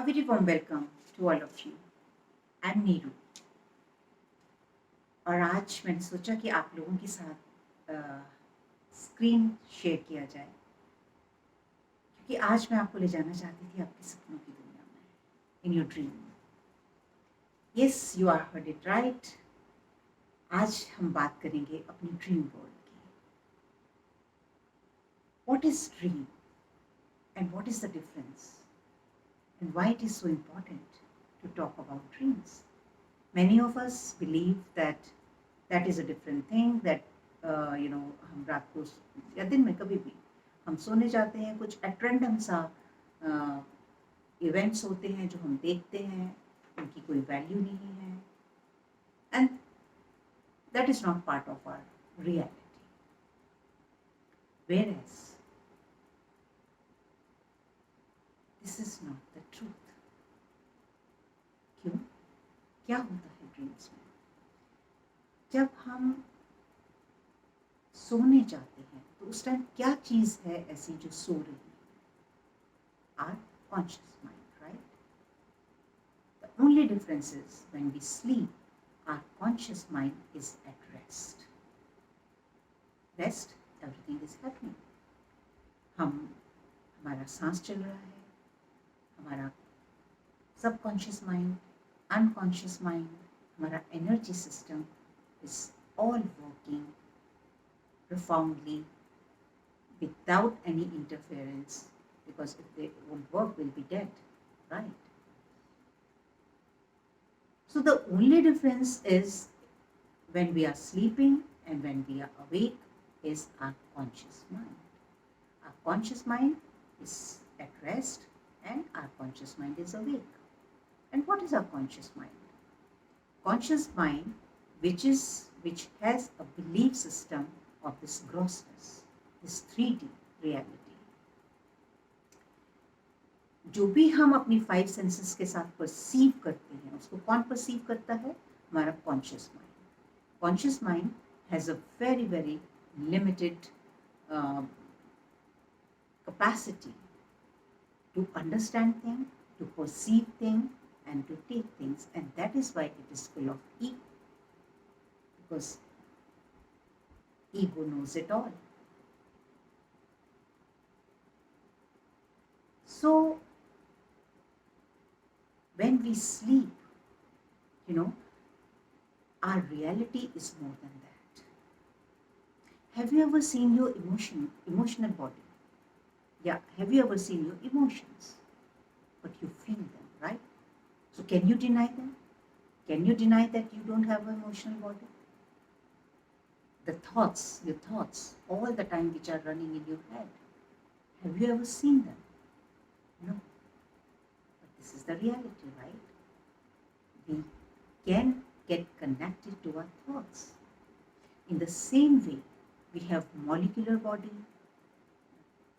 very warm welcome to all of you. I'm Neeru और आज मैंने सोचा कि आप लोगों के साथ स्क्रीन शेयर किया जाए, क्योंकि आज मैं आपको ले जाना चाहती थी आपके सपनों की दुनिया में, in your dream. Yes, you are heard it right. आज हम बात करेंगे अपनी ड्रीम वर्ल्ड की। What is dream and what is the difference and why it is so important to talk about dreams. Many of us believe that that is a different thing, that हम रात को या दिन में कभी भी हम सोने जाते हैं, कुछ एट रैंडम सा इवेंट्स होते हैं जो हम देखते हैं, उनकी कोई वैल्यू नहीं है, and that is not part of our reality. Whereas this is not the truth. क्यों? क्या होता है ड्रीम्स में? जब हम सोने जाते हैं तो उस टाइम क्या चीज है ऐसी जो सो रही है? Our conscious mind, right? The only difference is when we sleep, our conscious mind is at rest. Rest, everything is happening. हमारा सांस चल रहा है, हमारा सबकॉन्शियस माइंड, अनकॉन्शियस माइंड, हमारा energy system is all working profoundly without any interference, because if they won't work, we'll be dead, right? So the only difference is when we are sleeping and when we are awake is our conscious mind. Our conscious mind is at rest and our conscious mind is awake. And what is our conscious mind? Conscious mind, which has a belief system of this grossness, this 3D reality. जो भी हम अपनी 5 senses के साथ perceive करते हैं, उसको कौन परसीव करता है? हमारा conscious mind. Conscious mind has a very very limited capacity to understand things, to perceive things, and to take things, and that is why it is full of ego, because ego knows it all. So when we sleep, our reality is more than that. Have you ever seen your emotional body? Yeah, have you ever seen your emotions? But you feel them, right? So can you deny them? Can you deny that you don't have an emotional body? The thoughts, your thoughts, all the time which are running in your head, have you ever seen them? No. But this is the reality, right? We can get connected to our thoughts. In the same way, we have molecular body,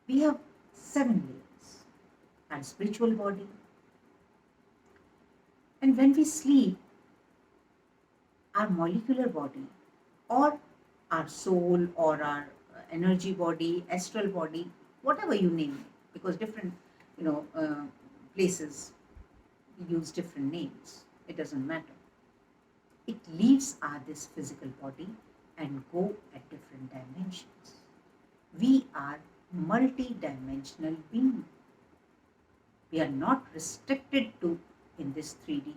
we have 7 layers, our spiritual body. And when we sleep, our molecular body or our soul or our energy body, astral body, whatever you name it, because different places use different names, it doesn't matter. It leaves this physical body and go at different dimensions. We are multi-dimensional being. We are not restricted to in this 3D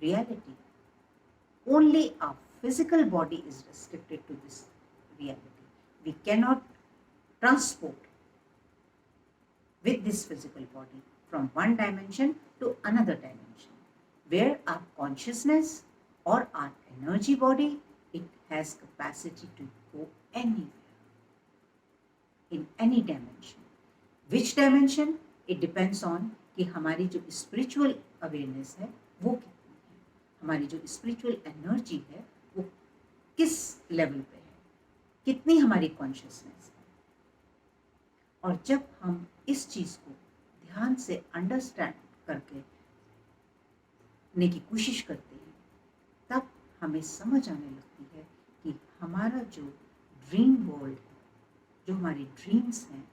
reality. Only our physical body is restricted to this reality. We cannot transport with this physical body from one dimension to another dimension, where our consciousness or our energy body, it has capacity to go anywhere, in any dimension. Which dimension? It depends on कि हमारी जो spiritual awareness है वो कितनी है, हमारी जो spiritual energy है वो किस level पे है, कितनी हमारी consciousness है। और जब हम इस चीज़ को ध्यान से understand करके ने की कोशिश करते हैं, तब हमें समझ आने लगती है कि हमारा जो ड्रीम वर्ल्ड है, जो हमारे ड्रीम्स हैं,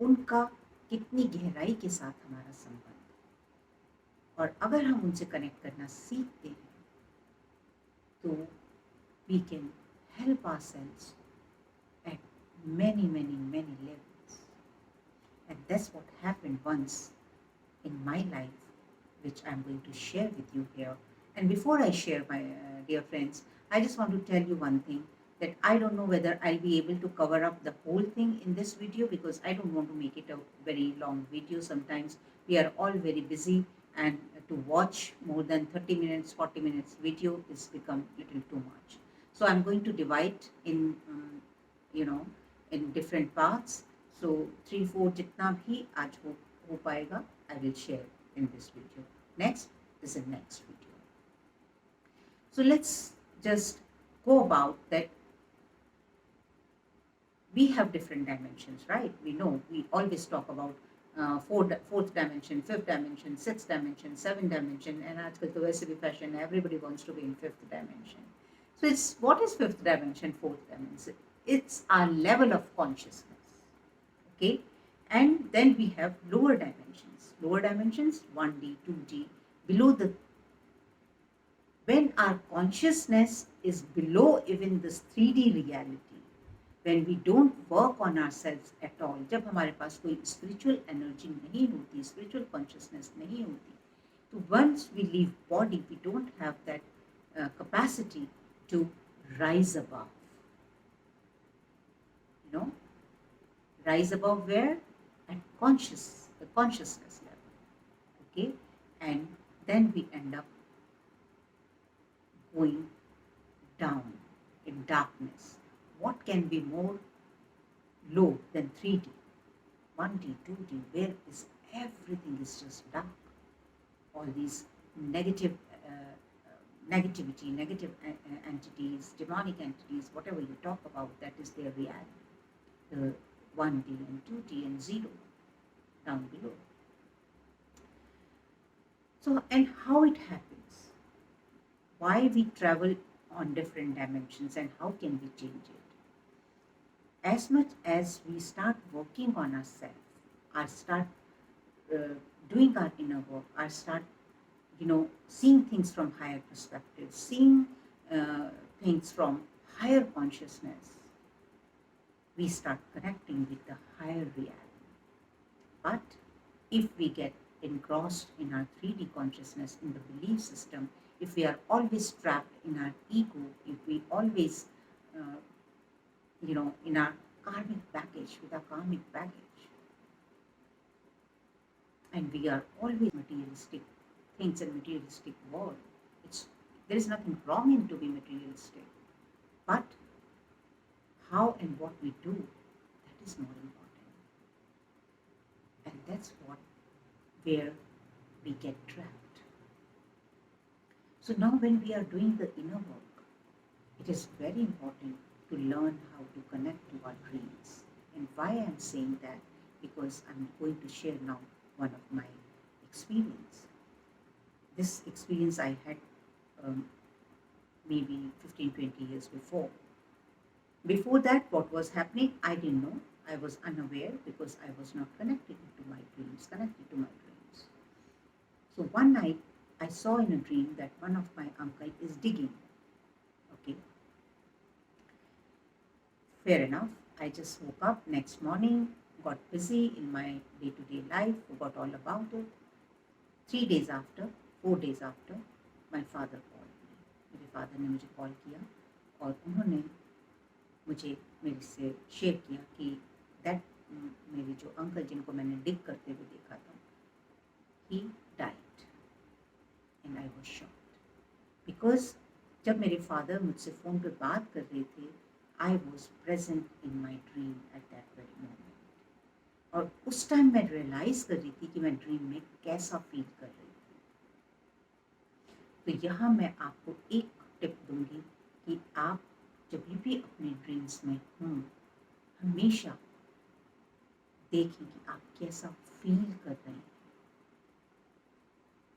उनका कितनी गहराई के साथ हमारा संबंध है। और अगर हम उनसे कनेक्ट करना सीखते हैं तो we can help ourselves at many levels. And that's what happened once in my life, which I'm going to share with you here. And before I share, my dear friends, I just want to tell you one thing, that I don't know whether I'll be able to cover up the whole thing in this video, because I don't want to make it a very long video. Sometimes we are all very busy, and to watch more than 30 minutes, 40 minutes video is become little too much. So I'm going to divide in, in different parts. So 3-4 जितना भी आज हो पाएगा, I will share in this video. Next is the next video. So let's just go about that. We have different dimensions, right? We know, we always talk about fourth dimension, fifth dimension, sixth dimension, seventh dimension, and आजकल तो वैसे भी fashion है, everybody wants to be in fifth dimension. So it's, what is fifth dimension, fourth dimension? It's our level of consciousness, okay? And then we have lower dimensions. Lower dimensions, 1D, 2D, below the, when our consciousness is below even this 3D reality, when we don't work on ourselves at all, जब हमारे पास कोई spiritual energy नहीं होती, spiritual consciousness नहीं होती, so once we leave body, we don't have that capacity to rise above. You know, rise above where? At the consciousness level. Okay, and then we end up going down in darkness. What can be more low than 3D, 1D, 2D, where is everything is just dark? All these negativity, negative entities, demonic entities, whatever you talk about, that is their reality. The 1D and 2D and 0 down below. So, and how it happens? Why we travel on different dimensions, and how can we change it? As much as we start working on ourselves, or start doing our inner work, or start, seeing things from higher perspective, seeing things from higher consciousness, we start connecting with the higher reality. But if we get engrossed in our 3D consciousness, in the belief system, if we are always trapped in our ego, if we always, in our karmic baggage, with our karmic baggage, and we are always materialistic things and materialistic world, there is nothing wrong in to be materialistic, but how and what we do, that is more important. And that's where we get trapped. So now when we are doing the inner work, it is very important to learn how to connect to our dreams. And why I am saying that? Because I'm going to share now one of my experience. This experience I had maybe 15-20 years before. Before that, what was happening, I didn't know. I was unaware because I was not connected to my dreams, So one night, I saw in a dream that one of my uncle is digging. Okay. Fair enough. I just woke up next morning, got busy in my day-to-day life, forgot all about it. 4 days after, my father called me. मेरे father ने मुझे call किया और उन्होंने मुझे मेरे से share किया कि दैट मेरे जो अंकल जिनको मैंने डिग करते हुए देखा था, he died. And I was shocked. Because जब मेरे father मुझसे फ़ोन पर बात कर रहे थे, I was present in my dream at that very moment. और उस टाइम मैं रियलाइज़ कर रही थी कि मैं ड्रीम में कैसा फील कर रही थी. तो यहाँ मैं आपको एक टिप दूंगी कि आप जब भी अपने ड्रीम्स में हों, हमेशा देखें कि आप कैसा फील कर रहे हैं.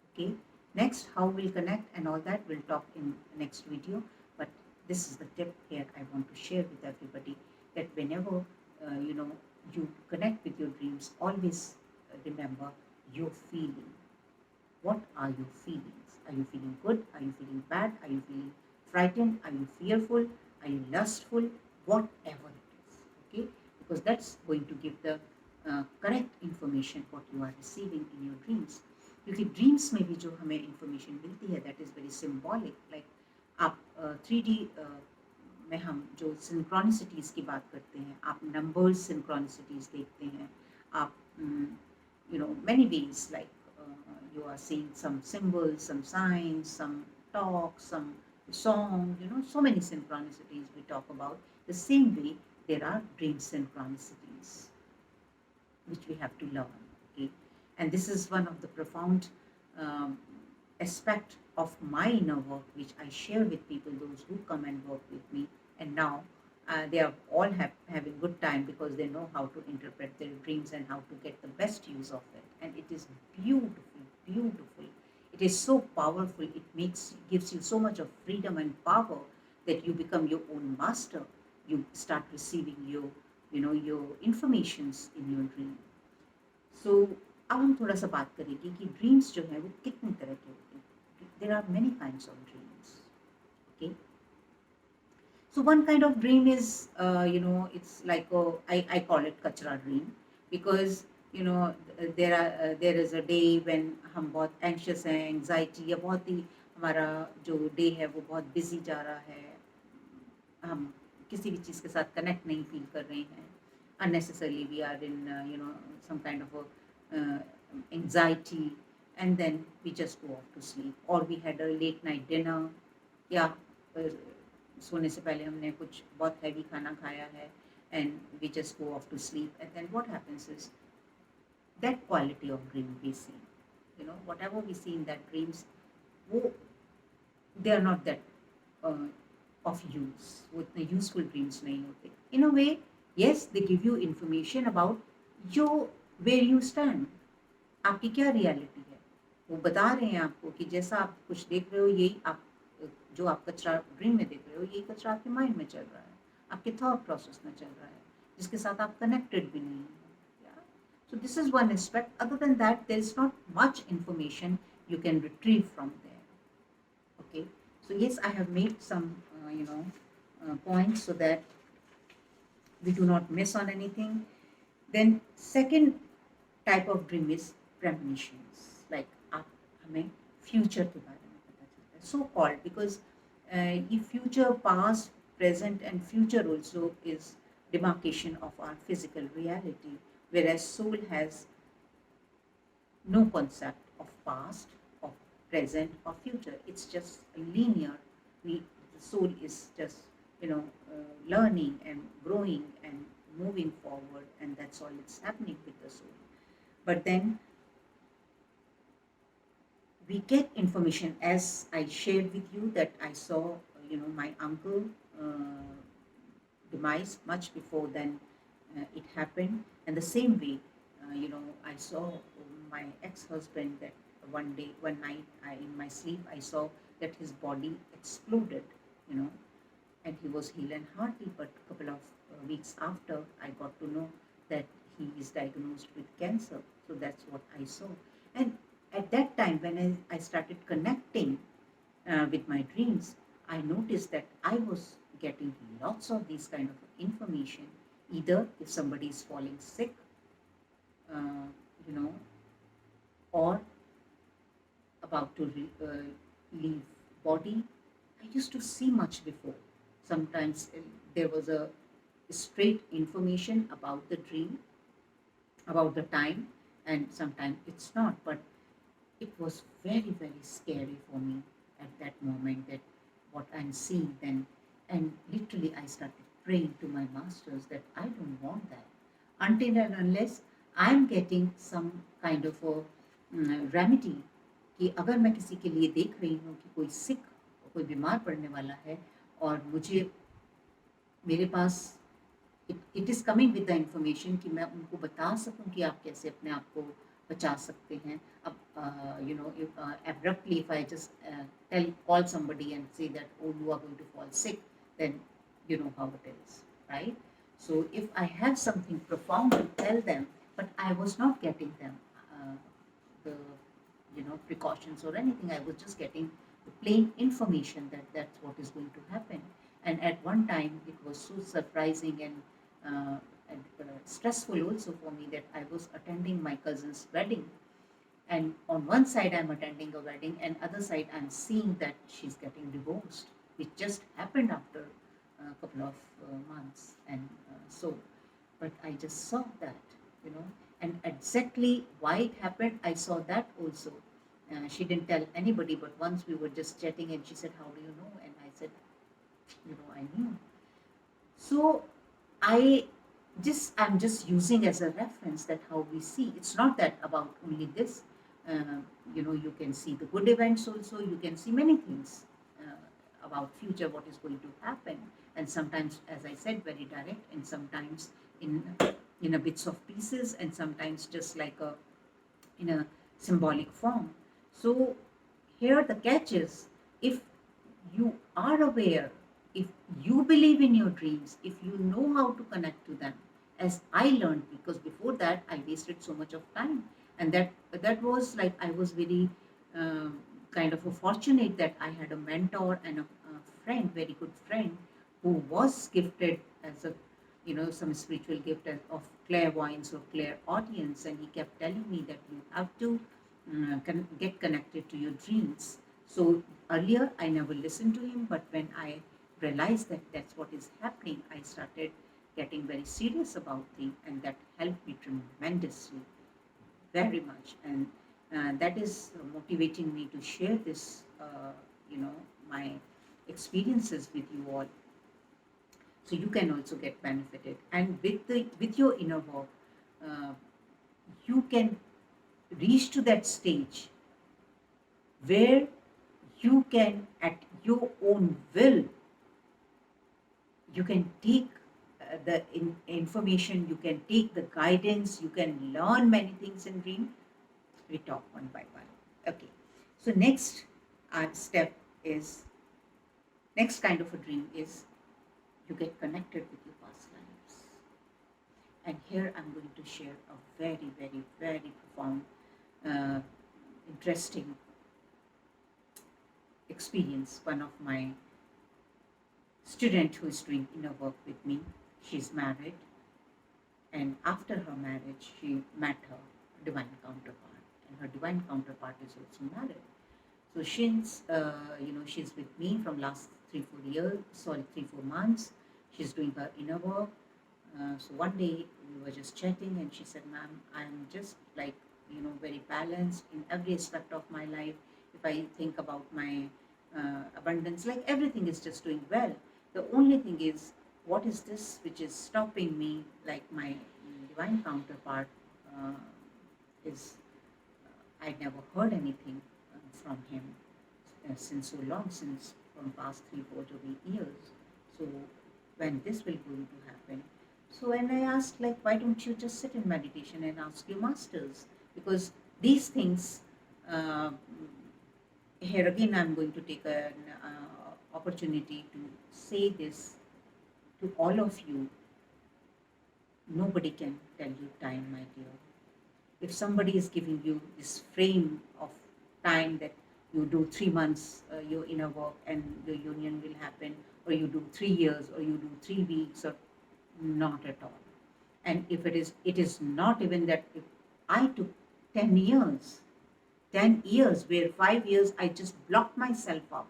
Okay? Next, how we'll connect and all that we'll talk in the next video. But this is the tip here I want to share with everybody, that whenever you connect with your dreams, always remember your feeling. what are your feelings? Are you feeling good? Are you feeling bad? Are you feeling frightened? Are you fearful? Are you lustful? Whatever it is, okay? Because that's going to give the correct information what you are receiving in your dreams. क्योंकि dreams में भी जो हमें information मिलती है that is very symbolic. Like आप 3D में हम जो सिंक्रोनिसिटीज़ की बात करते हैं, आप नंबर्स सिंक्रोनिसिटीज़ देखते हैं, आप many ways, like you are seeing some symbols, some signs, some talk, some song, so many synchronicities we talk about. The same way, there are dream synchronicities which we have to learn. Okay, and this is one of the profound um, aspect of my inner work which I share with people, those who come and work with me, and now they are all having good time because they know how to interpret their dreams and how to get the best use of it. And it is beautiful, beautiful. It is so powerful. It gives you so much of freedom and power that you become your own master. You start receiving your informations in your dream. So अब हम थोड़ा सा बात करेंगे कि dreams जो है वो कितने तरह के होते हैं. There are many kinds of dreams. Okay, so one kind of dream is it's like I call it kachra dream because there is a day when हम बहुत anxious हैं, anxiety या बहुत ही हमारा जो day है वो बहुत busy जा रहा है, हम किसी भी चीज़ के साथ connect नहीं feel कर रहे हैं, unnecessarily we are in some kind of a anxiety, and then we just go off to sleep, or we had a late night dinner, या सोने से पहले हमने कुछ बहुत हैवी खाना खाया है, and we just go off to sleep, and then what happens is that quality of dream we see, whatever we see in that dreams, they are not that of use, वो इतने useful dreams नहीं होते. In a way, yes, they give you information about where you stand, आपकी क्या reality है, वो बता रहे हैं आपको कि जैसा आप कुछ देख रहे हो यही आप जो आप कचरा ड्रीम में देख रहे हो यही कचरा आपके माइंड में चल रहा है, आपके थॉट प्रोसेस में चल रहा है, जिसके साथ आप कनेक्टेड भी नहीं है. So this is one aspect. Other than that, there is not much information you can retrieve from there. Okay, so yes, I have made some points so that we do not miss on anything. Then second type of dream is premonitions, like आप हमें future के बारे में पता चलता है, so called because ये future, past, present and future also is demarcation of our physical reality, whereas soul has no concept of past, of present or future. It's just linear. The soul is just learning and growing and moving forward, and that's all that's happening with the soul. But then we get information, as I shared with you that I saw my uncle demise much before then it happened, and the same way I saw my ex-husband that one night in my sleep I saw that his body exploded, and he was healed and hearty, but a couple of weeks after I got to know that he is diagnosed with cancer. So that's what I saw. And at that time when I started connecting with my dreams, I noticed that I was getting lots of these kind of information, either if somebody is falling sick, or about to leave body. I used to see much before. Sometimes there was a straight information about the dream, about the time, and sometimes it's not. But it was very, very scary for me at that moment, that what I'm seeing then. And literally I started praying to my masters that I don't want that. Until and unless I'm getting some kind of a remedy, कि अगर मैं किसी के लिए देख रही हूँ कि कोई सिक, कोई बीमार पड़ने वाला है, और मुझे मेरे पास it is coming with the information कि मैं उनको बता सकूं कि आप कैसे अपने आप को बचा सकते हैं. अब abruptly if I just call somebody and say that, oh, you are going to fall sick, then you know how it is, right? So if I have something profound to tell them, but I was not getting them the precautions or anything. I was just getting the plain information that that's what is going to happen. And at one time, it was so surprising and stressful also for me that I was attending my cousin's wedding, and on one side I'm attending a wedding, and other side I'm seeing that she's getting divorced, which just happened after a couple of months. And so but I just saw that, and exactly why it happened, I saw that also. She didn't tell anybody, but once we were just chatting and she said, how do you know? And I said, I knew. So I I'm just using as a reference that how we see. It's not that about only this. You can see the good events also. You can see many things about future, what is going to happen. And sometimes, as I said, very direct, and sometimes in a bits of pieces, and sometimes just like in a symbolic form. So here the catch is, if you are aware, if you believe in your dreams, if you know how to connect to them, as I learned, because before that I wasted so much of time, and that was like I was very kind of a fortunate that I had a mentor and a friend, very good friend, who was gifted as a some spiritual gift of clairvoyance or clairaudience, and he kept telling me that you have to get connected to your dreams. So earlier I never listened to him, but when I realized that that's what is happening, I started getting very serious about things, and that helped me tremendously, very much. And that is motivating me to share this, my experiences with you all, so you can also get benefited. And with your inner work, you can reach to that stage where you can, at your own will, you can take the information, you can take the guidance, you can learn many things in dream. We talk one by one. Okay, so next step is, next kind of a dream is you get connected with your past lives. And here I'm going to share a very, very, very profound, interesting experience. One of my student who is doing inner work with me, she's married, and after her marriage she met her divine counterpart, and her divine counterpart is also married. So she's with me from last 3-4 months. She's doing her inner work. So one day we were just chatting, and she said, ma'am, I'm just like, very balanced in every aspect of my life. If I think about my abundance, like everything is just doing well. The only thing is, what is this which is stopping me? Like my divine counterpart is, I'd never heard anything from him since so long, since from past 3-4 to 8 years. So when this will going to happen? So when I asked, like, why don't you just sit in meditation and ask your masters? Because these things, here again I'm going to take an opportunity to say this to all of you. Nobody can tell you time, my dear. If somebody is giving you this frame of time that you do 3 months your inner work and your union will happen, or you do 3 years, or you do 3 weeks, or not at all. And if it is not even that. If I took 10 years, where 5 years I just blocked myself up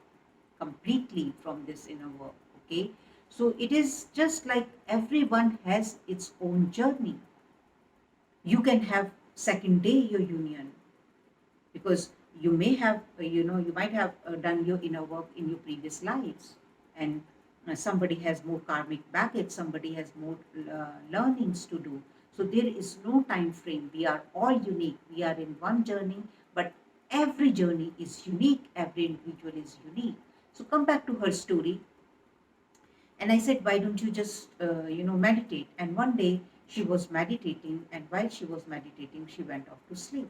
completely from this inner work. Okay, so it is just like everyone has its own journey. You can have second day your union, because you may have, you might have done your inner work in your previous lives, and somebody has more karmic baggage, somebody has more learnings to do. So there is no time frame. We are all unique. We are in one journey, but every journey is unique. Every individual is unique. So come back to her story. And I said, why don't you just, meditate? And one day she was meditating, and while she was meditating, she went off to sleep,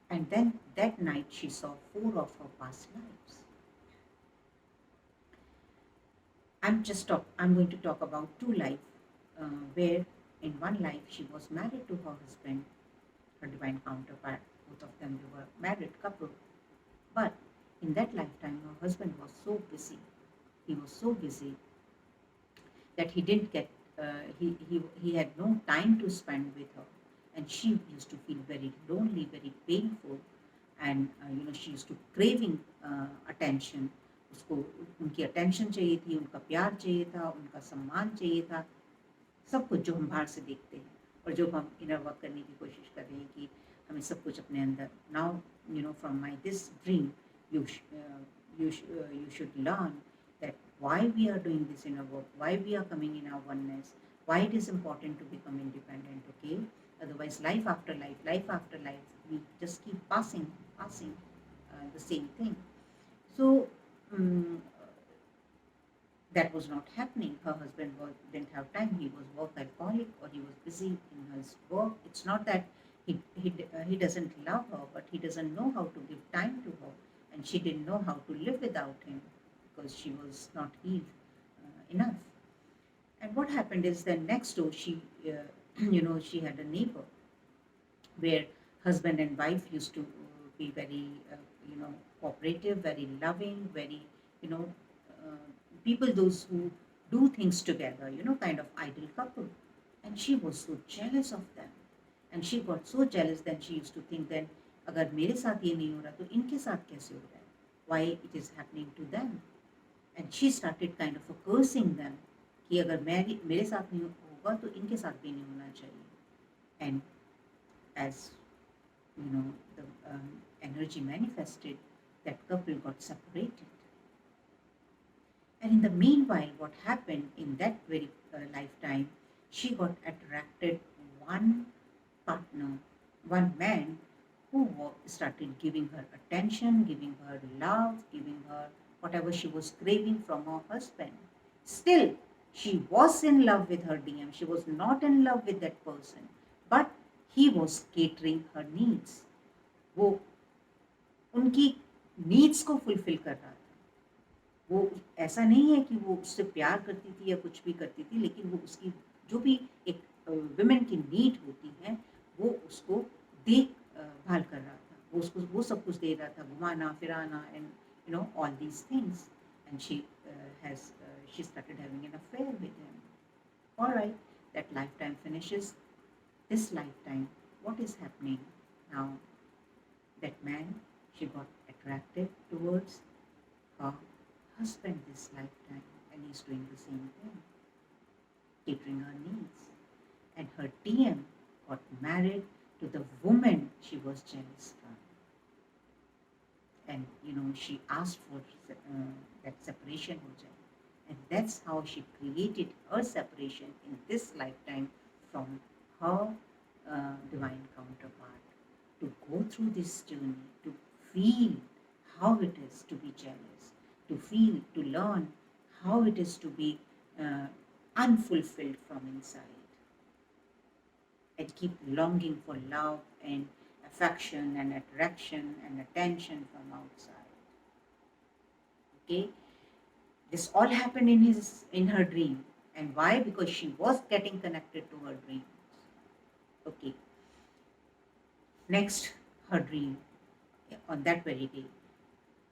And then that night she saw 4 of her past lives. I'm going to talk about 2 lives, where in one life she was married to her husband, her divine counterpart, both of them, they were married couple. But in that lifetime, her husband was so busy. He was so busy that he didn't get, he had no time to spend with her. And she used to feel very lonely, very painful. And, she used to craving attention. उसको उनकी attention चाहिए थी, उनका प्यार चाहिए था, उनका सम्मान चाहिए था, सब कुछ जो हम बाहर से देखते हैं और जो हम इनर वर्क करने की कोशिश कर रहे हैं कि हमें सब कुछ अपने अंदर. Now from my this dream you should learn that why we are doing this inner work, why we are coming in our oneness, why it is important to become independent. Okay, otherwise life after life, we just keep passing the same thing. So that was not happening. Her husband didn't have time. He was workaholic, or he was busy in his work. It's not that he doesn't love her, but he doesn't know how to give time to her, and she didn't know how to live without him because she was not healed enough. And what happened is that next door she she had a neighbor where husband and wife used to be very cooperative, very loving, very people those who do things together, kind of ideal couple. And she was so jealous of them, and she got so jealous that she used to think then अगर मेरे साथ ये नहीं हो रहा तो इनके साथ कैसे हो रहा है, why it is happening to them. And she started kind of cursing them कि अगर मेरे साथ नहीं होगा तो इनके साथ भी नहीं होना चाहिए. And as the energy manifested, that couple got separated. And in the meanwhile, what happened in that very lifetime, she got attracted one partner, one man who started giving her attention, giving her love, giving her whatever she was craving from her husband. Still, she was in love with her DM. She was not in love with that person, but he was catering her needs. वो उनकी needs को fulfill कर रहा था. वो ऐसा नहीं है कि वो उससे प्यार करती थी या कुछ भी करती थी, लेकिन वो उसकी जो भी एक विमेन की नीड होती है वो उसको देखभाल कर रहा था. वो उसको वो सब कुछ दे रहा था, घुमाना फिराना and all these things. And she started having an affair with him. All right, that lifetime finishes. This lifetime, what is happening now? That man, she got attracted towards her husband this lifetime, and he's doing the same thing, catering her needs. And her DM got married to the woman she was jealous from. And she asked for that separation ho jaye. And that's how she created her separation in this lifetime from her divine counterpart, to go through this journey, to feel how it is to be jealous, to feel, to learn how it is to be unfulfilled from inside, and keep longing for love and affection and attraction and attention from outside. Okay, this all happened in her dream. And why? Because she was getting connected to her dreams. Okay, next, her dream on that very day,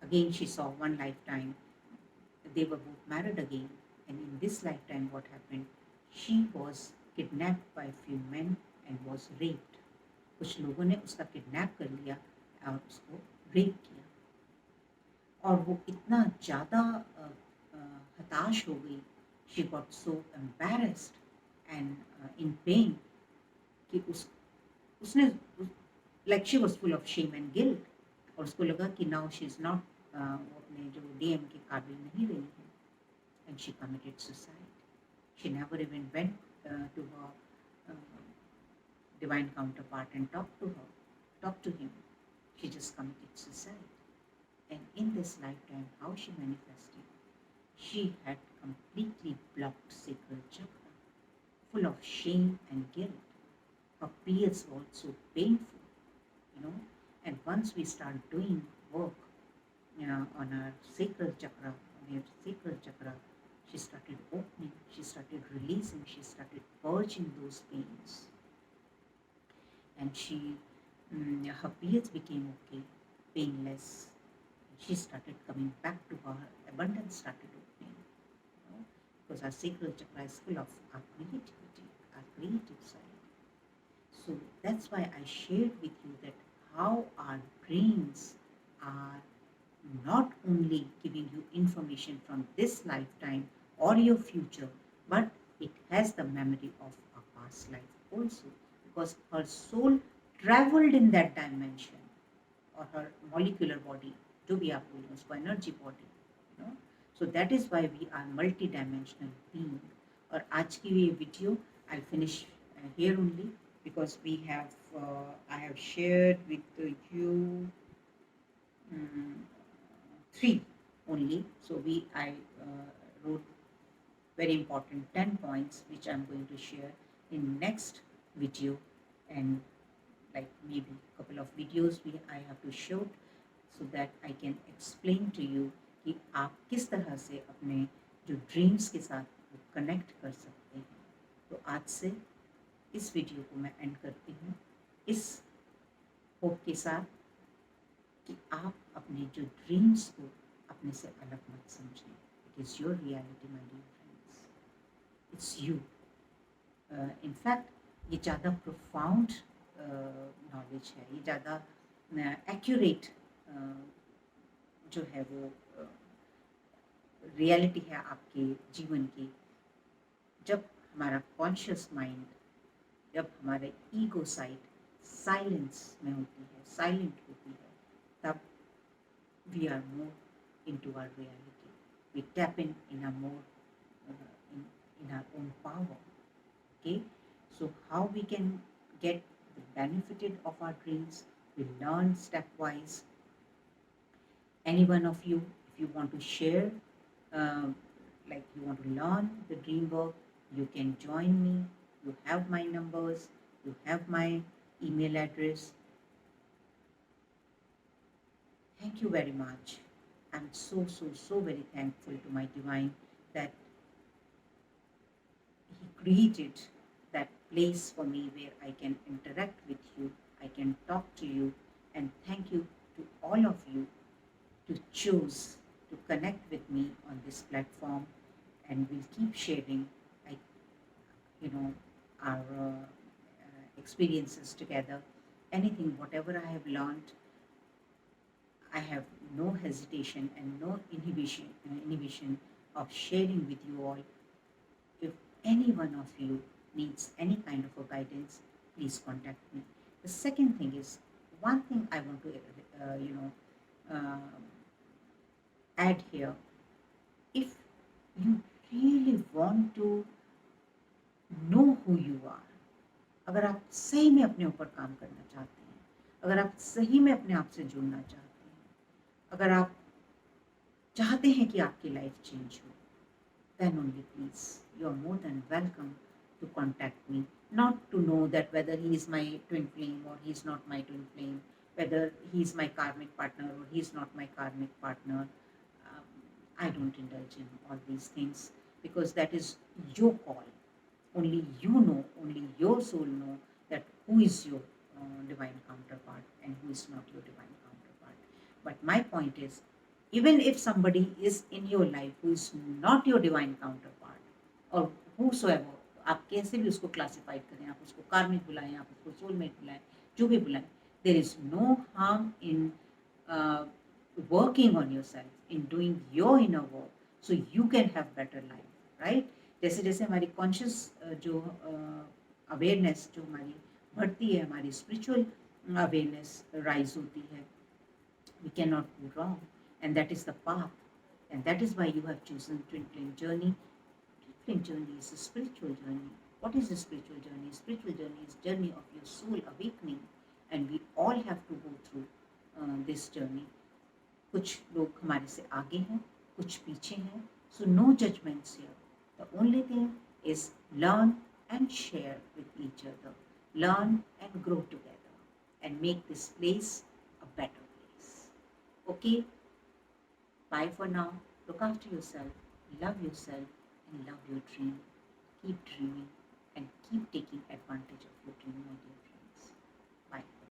again she saw one lifetime, they were both married again. And in this lifetime, what happened? She was kidnapped by a few men and was raped. कुछ लोगों ने उसका kidnap कर लिया और उसको rape किया. और वो इतना ज़्यादा हताश हो गई, she got so embarrassed and in pain कि उसने like she was full of shame and guilt. और उसको लगा कि now she is not वो अपने जो DM के काबिल नहीं रही है. And she committed suicide. She never even went to her divine counterpart and talked to him. She just committed suicide. And in this lifetime, how she manifested? She had completely blocked sacral chakra, full of shame and guilt. Her periods were also painful, And once we start doing work on our sacral chakra, she started opening, she started releasing, she started purging those pains. And she her periods became okay, painless. She started coming back to her, abundance started opening. You know, because our sacral chakra is full of our creativity, our creative side. So that's why I shared with you that how our brains are not only giving you information from this lifetime or your future, but it has the memory of a past life also, because her soul traveled in that dimension, or her molecular body, जो भी आप बोलो उसको energy body, you know. So that is why we are multi-dimensional being. और आज की ये video I'll finish here only, because we have I have shared with you 3 only. So I wrote very important 10 points which I'm going to share in next video, and like maybe a couple of videos I have to shoot, so that I can explain to you कि आप किस तरह से अपने जो dreams के साथ connect कर सकते हैं. तो आज से इस वीडियो को मैं एंड करती हूँ इस होप के साथ कि आप अपने जो ड्रीम्स को अपने से अलग मत समझें. It is your reality my dear friends, it's you. In fact ये ज़्यादा प्रोफाउंड नॉलेज है, ये ज़्यादा एक्यूरेट जो है वो रियलिटी है आपके जीवन की. जब हमारा कॉन्शियस माइंड, जब हमारे ईगो साइड साइलेंस में होती है, साइलेंट होती है, तब we are more into our reality. We tap in a more in our own power. Okay, so how we can get the benefited of our dreams? We learn stepwise. Any one of you, if you want to share, like you want to learn the dream work, you can join me. You have my numbers. You have my email address. Thank you very much. I'm so very thankful to my divine that he created that place for me where I can interact with you, I can talk to you, and thank you to all of you to choose to connect with me on this platform, and we'll keep sharing our experiences together. Anything, whatever I have learned, I have no hesitation and no inhibition of sharing with you all. If any one of you needs any kind of a guidance, please contact me. The second thing is, one thing I want to add here. If you really want to know who you are, अगर आप सही में अपने ऊपर काम करना चाहते हैं, अगर आप सही में अपने आप से जुड़ना चाहते हैं, अगर आप चाहते हैं कि आपकी लाइफ चेंज हो, then only please, you are more than welcome to contact me. Not to know that whether he is my twin flame or he is not my twin flame, whether he is my karmic partner or he is not my karmic partner. I don't indulge in all these things, because that is your call. Only you know, only your soul know that who is your divine counterpart and who is not your divine counterpart. But my point is, even if somebody is in your life who is not your divine counterpart, or whosoever, आप कैसे भी उसको classified करें, आप उसको कार्मिक बुलाएं, आप उसको सोलमेट बुलाएं, जो भी बुलाएं, there is no harm in working on yourself, in doing your inner work, so you can have better life, right? जैसे जैसे हमारी कॉन्शियस जो अवेयरनेस जो हमारी बढ़ती है, हमारी स्पिरिचुअल अवेयरनेस राइज होती है, we cannot go wrong, and that is the path, and that is why you have chosen twin flame journey. Twin flame journey is a spiritual journey. What is a spiritual journey? Spiritual journey is journey of your soul awakening, and we all have to go through this journey. कुछ लोग हमारे से आगे हैं, कुछ पीछे हैं, so no judgments here. The only thing is learn and share with each other, learn and grow together, and make this place a better place. Okay? Bye for now. Look after yourself, love yourself, and love your dream. Keep dreaming and keep taking advantage of your dream, my dear friends.